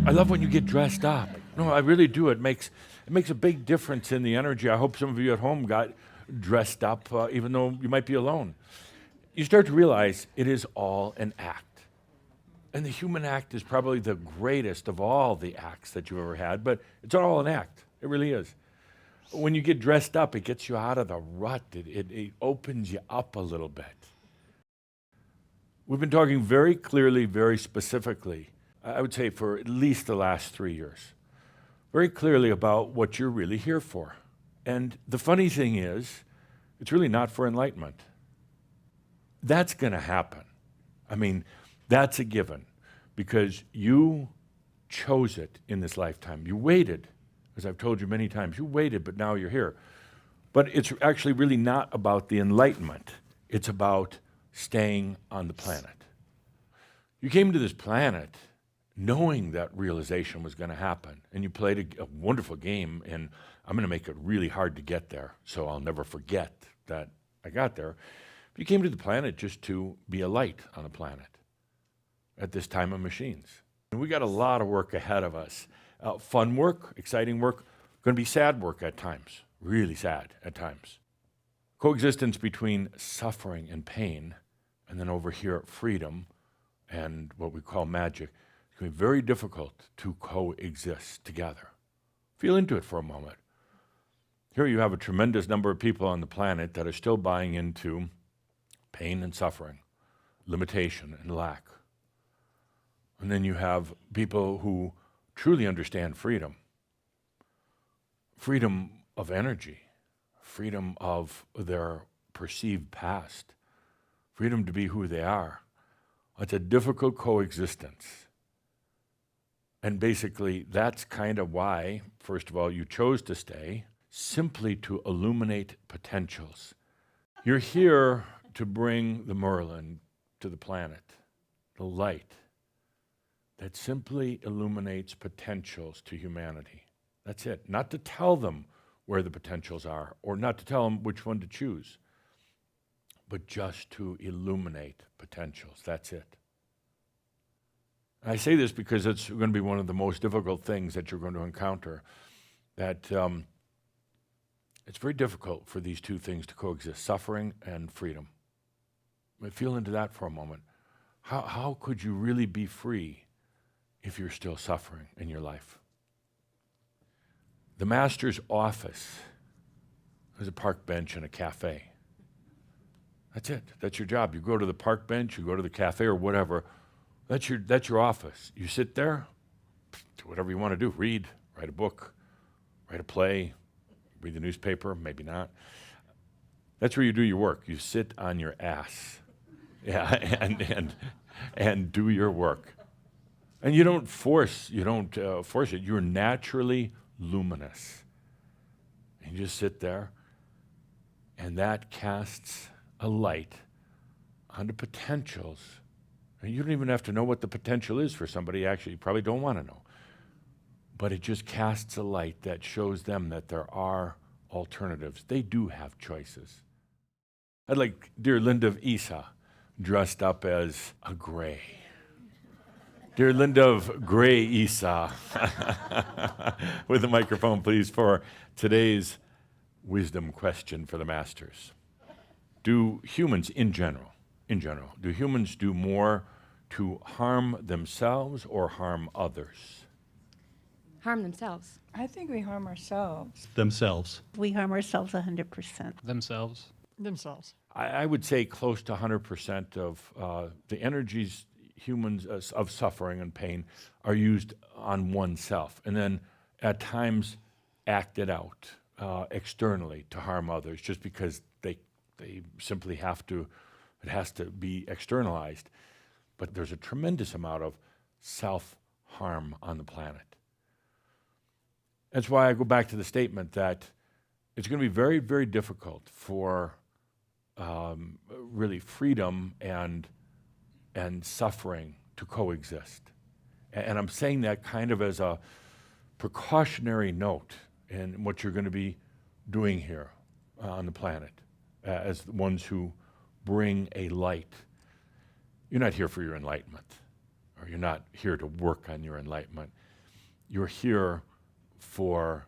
I love when you get dressed up. No, I really do. It makes a big difference in the energy. I hope some of you at home got dressed up, even though you might be alone. You start to realize it is all an act. And the human act is probably the greatest of all the acts that you've ever had, but it's all an act. It really is. When you get dressed up, it gets you out of the rut. It opens you up a little bit. We've been talking very clearly, very specifically, I would say for at least the last 3 years, very clearly about what you're really here for. And the funny thing is, it's really not for enlightenment. That's going to happen. I mean, that's a given because you chose it in this lifetime. You waited, as I've told you many times, you waited, but now you're here. But it's actually really not about the enlightenment. It's about staying on the planet. You came to this planet knowing that realization was going to happen, and you played a wonderful game, and I'm going to make it really hard to get there, so I'll never forget that I got there. But you came to the planet just to be a light on the planet at this time of machines. And we got a lot of work ahead of us. Fun work, exciting work, going to be sad work at times, really sad at times. Coexistence between suffering and pain, and then over here, freedom and what we call magic. It's going to be very difficult to coexist together. Feel into it for a moment. Here you have a tremendous number of people on the planet that are still buying into pain and suffering, limitation and lack. And then you have people who truly understand freedom. Freedom of energy, freedom of their perceived past, freedom to be who they are. It's a difficult coexistence. And basically, that's kind of why, first of all, you chose to stay, simply to illuminate potentials. You're here to bring the Merlin to the planet, the light that simply illuminates potentials to humanity. That's it. Not to tell them where the potentials are, or not to tell them which one to choose, but just to illuminate potentials. That's it. And I say this because it's going to be one of the most difficult things that you're going to encounter, that it's very difficult for these two things to coexist, suffering and freedom. But feel into that for a moment. How could you really be free if you're still suffering in your life? The master's office is a park bench and a cafe. That's it. That's your job. You go to the park bench, you go to the cafe or whatever. That's your office. You sit there, do whatever you want to do. Read, write a book, write a play, read the newspaper, maybe not. That's where you do your work. You sit on your ass, and do your work. And you don't force it. You're naturally luminous. And you just sit there, and that casts a light onto potentials. And you don't even have to know what the potential is for somebody. Actually, you probably don't want to know. But it just casts a light that shows them that there are alternatives. They do have choices. I'd like dear Linda of Isa dressed up as a gray. Dear Linda of Gray Isa, with the microphone, please, for today's wisdom question for the masters. Do humans in general, do humans do more to harm themselves or harm others? Harm themselves. I think we harm ourselves. Themselves. We harm ourselves 100%. Themselves. Themselves. I would say close to 100% of the energies humans of suffering and pain are used on oneself, and then at times acted out externally to harm others, just because they simply have to. It has to be externalized. But there's a tremendous amount of self-harm on the planet. That's why I go back to the statement that it's going to be very, very difficult for really freedom and suffering to coexist. And I'm saying that kind of as a precautionary note in what you're going to be doing here on the planet as the ones who bring a light. You're not here for your enlightenment, or you're not here to work on your enlightenment. You're here for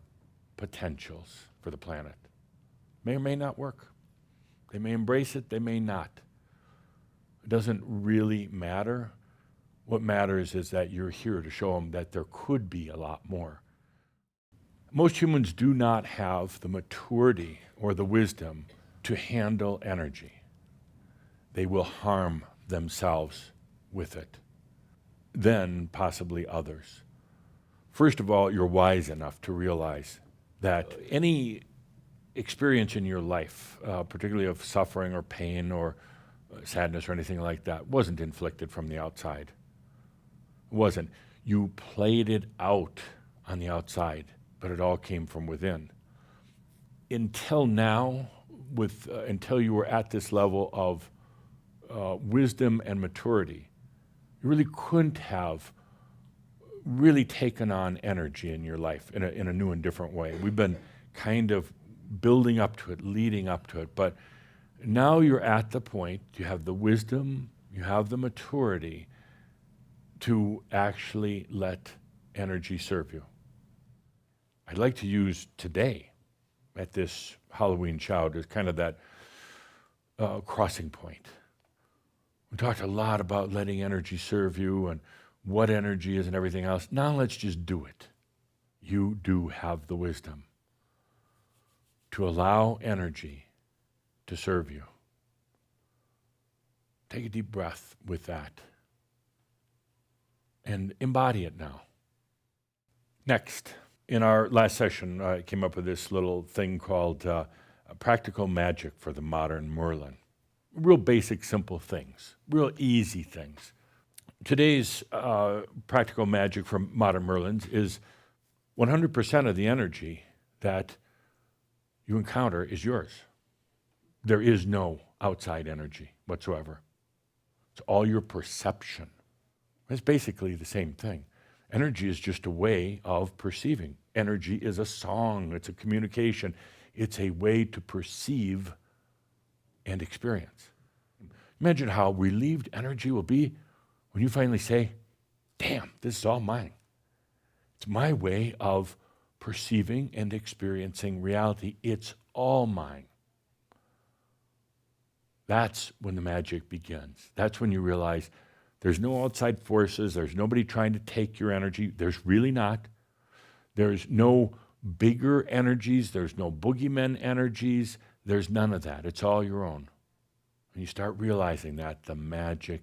potentials for the planet. May or may not work. They may embrace it, they may not. It doesn't really matter. What matters is that you're here to show them that there could be a lot more. Most humans do not have the maturity or the wisdom to handle energy. They will harm themselves with it, then possibly others. First of all, you're wise enough to realize that any experience in your life, particularly of suffering or pain or sadness or anything like that, wasn't inflicted from the outside. It wasn't. You played it out on the outside, but it all came from within. Until now, until you were at this level of wisdom and maturity, you really couldn't have really taken on energy in your life in a new and different way. We've been kind of building up to it, leading up to it, but now you're at the point, you have the wisdom, you have the maturity to actually let energy serve you. I'd like to use today at this Halloween Shoud as kind of that crossing point. We talked a lot about letting energy serve you and what energy is and everything else. Now let's just do it. You do have the wisdom to allow energy to serve you. Take a deep breath with that and embody it now. Next, in our last session, I came up with this little thing called practical magic for the modern Merlin. Real basic, simple things, real easy things. Today's practical magic for modern Merlins is 100% of the energy that you encounter is yours. There is no outside energy whatsoever. It's all your perception. It's basically the same thing. Energy is just a way of perceiving. Energy is a song, it's a communication, it's a way to perceive and experience. Imagine how relieved energy will be when you finally say, damn, this is all mine. It's my way of perceiving and experiencing reality. It's all mine. That's when the magic begins. That's when you realize there's no outside forces. There's nobody trying to take your energy. There's really not. There's no bigger energies. There's no boogeymen energies. There's none of that. It's all your own. When you start realizing that, the magic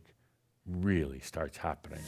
really starts happening.